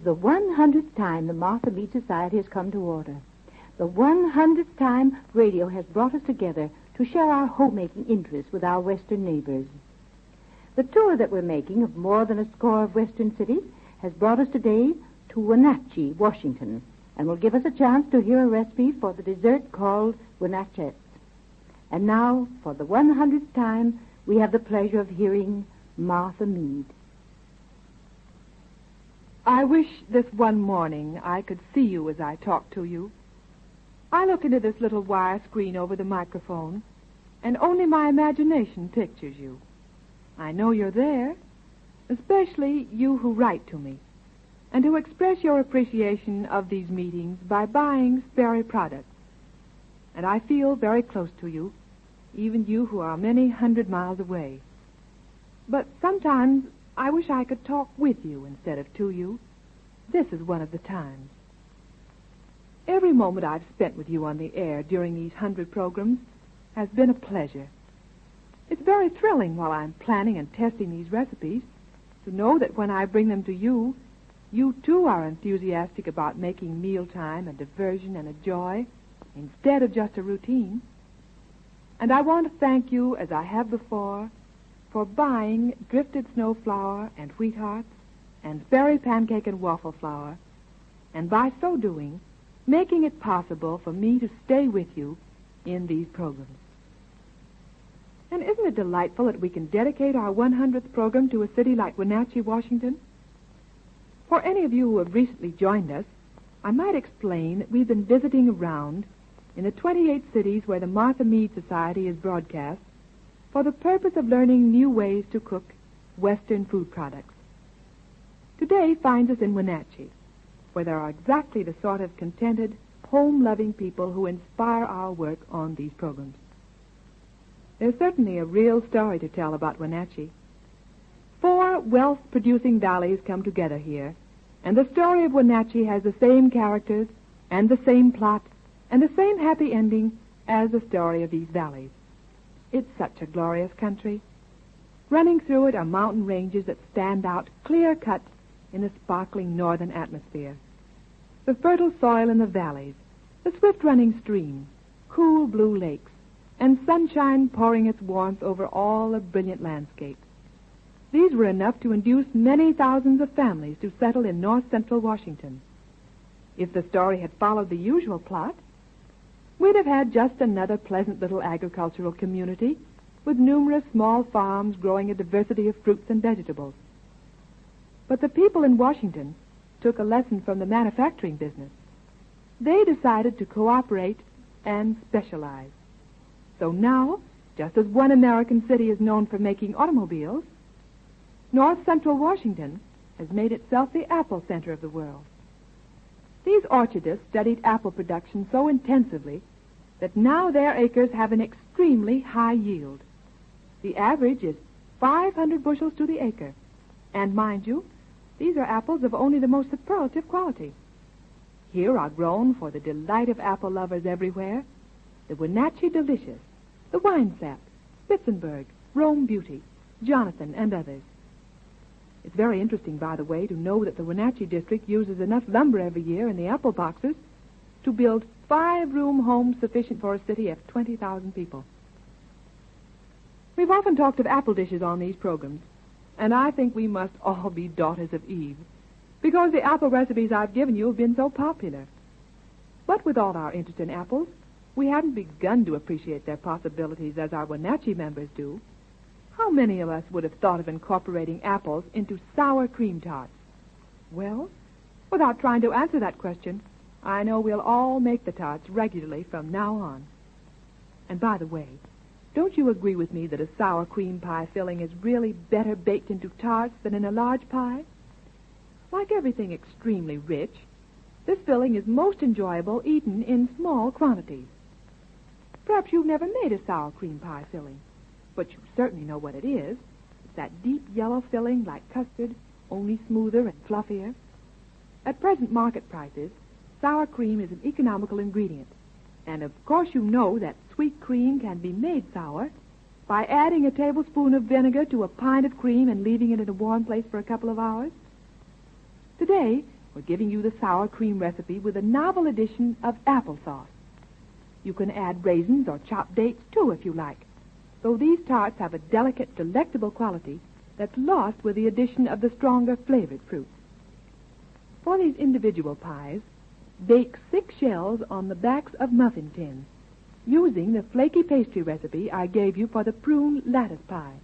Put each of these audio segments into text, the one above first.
the 100th time the Martha Meade Society has come to order. The 100th time radio has brought us together to share our homemaking interests with our western neighbors. The tour that we're making of more than a score of western cities has brought us today to Wenatchee, Washington, and will give us a chance to hear a recipe for the dessert called Wenatchee. And now, for the 100th time, we have the pleasure of hearing Martha Meade. I wish this one morning I could see you as I talk to you. I look into this little wire screen over the microphone, and only my imagination pictures you. I know you're there, especially you who write to me, and who express your appreciation of these meetings by buying Sperry products. And I feel very close to you, even you who are many hundred miles away. But sometimes I wish I could talk with you instead of to you. This is one of the times. Every moment I've spent with you on the air during these 100 programs has been a pleasure. It's very thrilling while I'm planning and testing these recipes to know that when I bring them to you, you too are enthusiastic about making mealtime a diversion and a joy instead of just a routine. And I want to thank you, as I have before, for buying drifted snow flour and wheat hearts and Sperry pancake and waffle flour, and by so doing, making it possible for me to stay with you in these programs. And isn't it delightful that we can dedicate our 100th program to a city like Wenatchee, Washington? For any of you who have recently joined us, I might explain that we've been visiting around in the 28 cities where the Martha Meade Society is broadcast for the purpose of learning new ways to cook Western food products. Today finds us in Wenatchee, where there are exactly the sort of contented, home-loving people who inspire our work on these programs. There's certainly a real story to tell about Wenatchee. 4 wealth-producing valleys come together here, and the story of Wenatchee has the same characters and the same plot and the same happy ending as the story of these valleys. It's such a glorious country. Running through it are mountain ranges that stand out clear-cut in the sparkling northern atmosphere. The fertile soil in the valleys, the swift-running streams, cool blue lakes, and sunshine pouring its warmth over all the brilliant landscape. These were enough to induce many thousands of families to settle in north-central Washington. If the story had followed the usual plot, we'd have had just another pleasant little agricultural community with numerous small farms growing a diversity of fruits and vegetables. But the people in Washington took a lesson from the manufacturing business. They decided to cooperate and specialize. So now, just as one American city is known for making automobiles, north-central Washington has made itself the apple center of the world. These orchardists studied apple production so intensively that now their acres have an extremely high yield. The average is 500 bushels to the acre. And mind you, these are apples of only the most superlative quality. Here are grown for the delight of apple lovers everywhere the Wenatchee Delicious, the Winesap, Spitzenberg, Rome Beauty, Jonathan, and others. It's very interesting, by the way, to know that the Wenatchee district uses enough lumber every year in the apple boxes to build 5-room homes sufficient for a city of 20,000 people. We've often talked of apple dishes on these programs, and I think we must all be daughters of Eve, because the apple recipes I've given you have been so popular. But with all our interest in apples, we haven't begun to appreciate their possibilities as our Wenatchee members do. How many of us would have thought of incorporating apples into sour cream tarts? Well, without trying to answer that question, I know we'll all make the tarts regularly from now on. And by the way, don't you agree with me that a sour cream pie filling is really better baked into tarts than in a large pie? Like everything extremely rich, this filling is most enjoyable eaten in small quantities. Perhaps you've never made a sour cream pie filling, but you certainly know what it is. It's that deep yellow filling like custard, only smoother and fluffier. At present market prices, sour cream is an economical ingredient. And of course you know that sweet cream can be made sour by adding a tablespoon of vinegar to a pint of cream and leaving it in a warm place for a couple of hours. Today, We're giving you the sour cream recipe with a novel addition of applesauce. You can add raisins or chopped dates, too, if you like, though these tarts have a delicate, delectable quality that's lost with the addition of the stronger flavored fruits. For these individual pies, bake 6 shells on the backs of muffin tins, using the flaky pastry recipe I gave you for the prune lattice pie.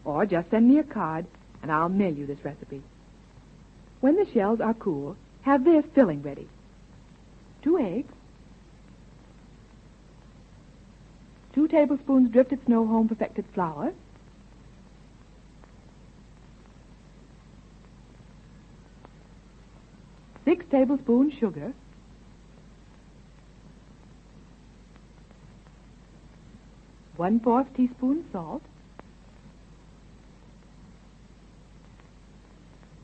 Or just send me a card, and I'll mail you this recipe. When the shells are cool, have this filling ready. 2 eggs, 2 tablespoons drifted snow home perfected flour, 6 tablespoons sugar, 1/4 teaspoon salt,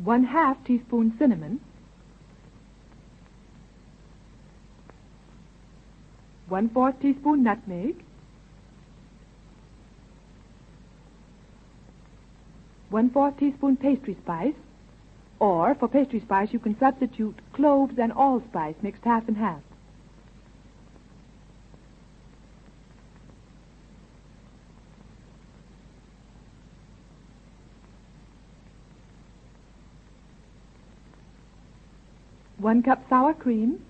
1/2 teaspoon cinnamon, 1/4 teaspoon nutmeg, 1/4 teaspoon pastry spice, or for pastry spice you can substitute cloves and allspice mixed half and half. One cup sour cream,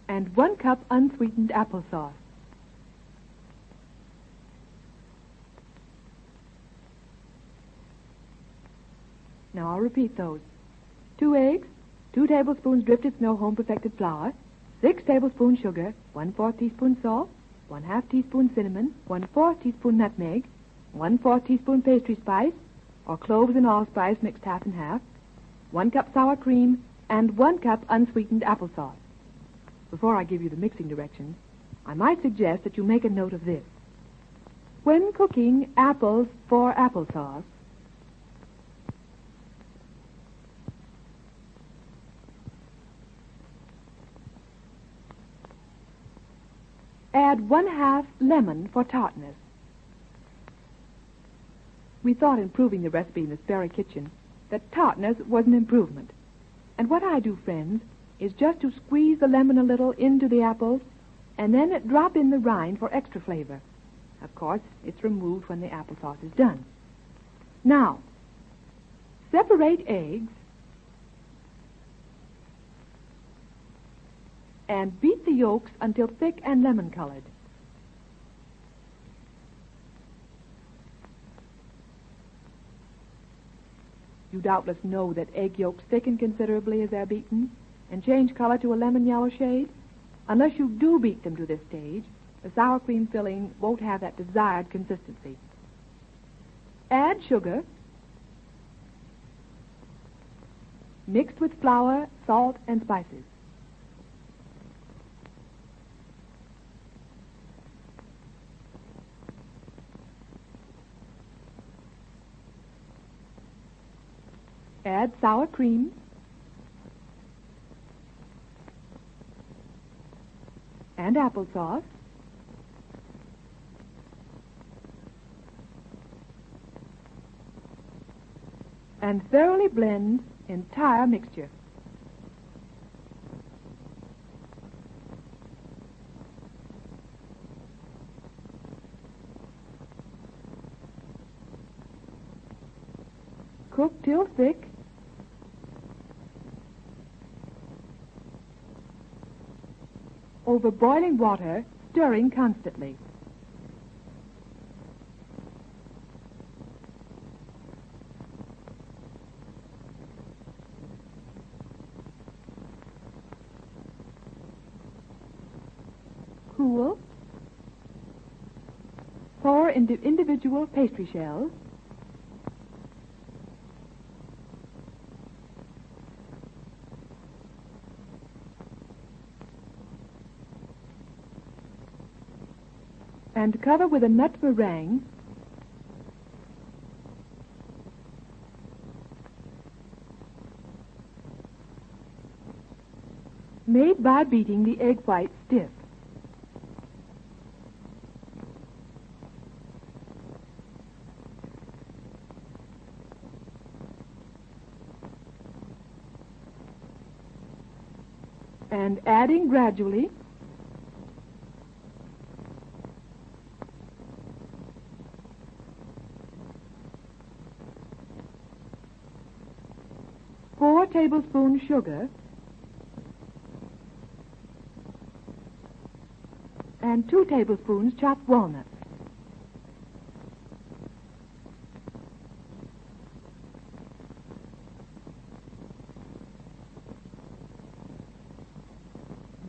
and 1 cup unsweetened applesauce. Now I'll repeat those. 2 eggs, 2 tablespoons drifted snow home perfected flour, 6 tablespoons sugar, 1/4 teaspoon salt, 1/2 teaspoon cinnamon, 1/4 teaspoon nutmeg, 1/4 teaspoon pastry spice, or cloves and allspice mixed half and half, 1 cup sour cream, and 1 cup unsweetened applesauce. Before I give you the mixing directions, I might suggest that you make a note of this. When cooking apples for applesauce, add 1/2 lemon for tartness. We thought in proving the recipe in this very kitchen that tartness was an improvement. And what I do, friends, is just to squeeze the lemon a little into the apples and then drop in the rind for extra flavor. Of course, it's removed when the applesauce is done. Now, separate eggs and beat the yolks until thick and lemon-colored. You doubtless know that egg yolks thicken considerably as they're beaten and change color to a lemon yellow shade. Unless you do beat them to this stage, the sour cream filling won't have that desired consistency. Add sugar, mixed with flour, salt, and spices. Add sour cream, and applesauce, and thoroughly blend entire mixture. Cook till thick. Over boiling water, stirring constantly. Cool. Pour into individual pastry shells. And cover with a nut meringue made by beating the egg white stiff. and adding gradually. Four tablespoons sugar and 2 tablespoons chopped walnuts.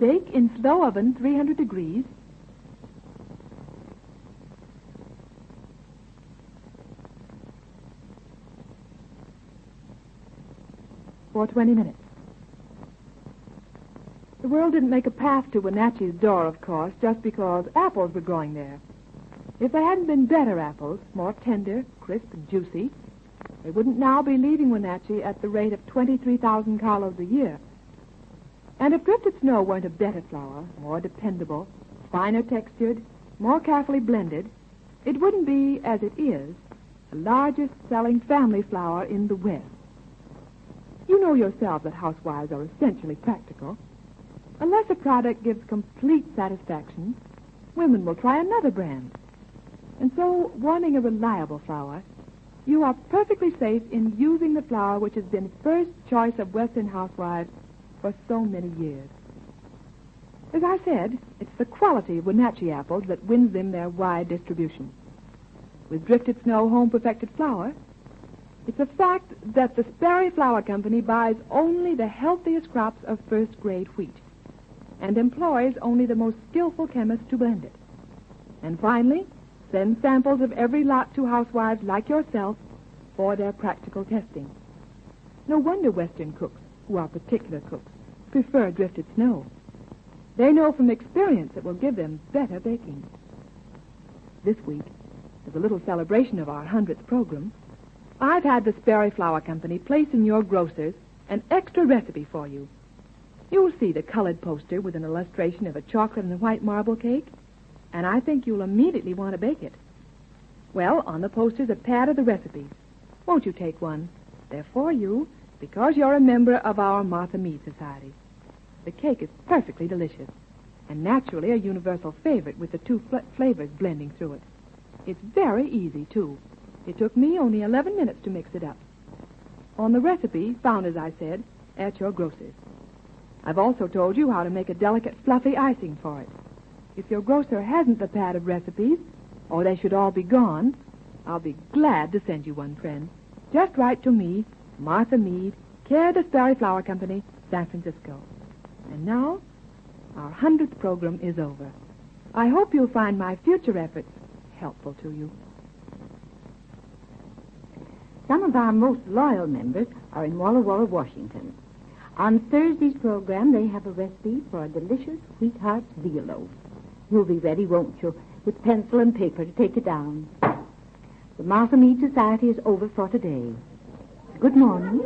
Bake in slow oven, 300 degrees, for 20 minutes. The world didn't make a path to Wenatchee's door, of course, just because apples were growing there. If they hadn't been better apples, more tender, crisp, and juicy, they wouldn't now be leaving Wenatchee at the rate of 23,000 carloads a year. And if drifted snow weren't a better flour, more dependable, finer textured, more carefully blended, it wouldn't be, as it is, the largest selling family flour in the West. You know yourself that housewives are essentially practical. Unless a product gives complete satisfaction, women will try another brand. And so, wanting a reliable flour, you are perfectly safe in using the flour which has been first choice of Western housewives for so many years. As I said, it's the quality of Wenatchee apples that wins them their wide distribution. With drifted snow home-perfected flour, it's a fact that the Sperry Flour Company buys only the healthiest crops of first-grade wheat and employs only the most skillful chemists to blend it. And finally, sends samples of every lot to housewives like yourself for their practical testing. No wonder Western cooks, who are particular cooks, prefer drifted snow. They know from experience it will give them better baking. This week, as a little celebration of our 100th program, I've had the Sperry Flour Company place in your grocers an extra recipe for you. You'll see the colored poster with an illustration of a chocolate and white marble cake, and I think you'll immediately want to bake it. Well, on the poster's a pad of the recipes. Won't you take one? They're for you because you're a member of our Martha Meade Society. The cake is perfectly delicious and naturally a universal favorite with the two flavors blending through it. It's very easy, too. It took me only 11 minutes to mix it up. On the recipe, found, as I said, at your grocer's. I've also told you how to make a delicate, fluffy icing for it. If your grocer hasn't the pad of recipes, or they should all be gone, I'll be glad to send you one, friend. Just write to me, Martha Meade, care of the Sperry Flour Company, San Francisco. And now, our 100th program is over. I hope you'll find my future efforts helpful to you. Some of our most loyal members are in Walla Walla, Washington. On Thursday's program, they have a recipe for a delicious wheat heart veal loaf. You'll be ready, won't you, with pencil and paper to take it down. The Martha Meade Society is over for today. Good morning.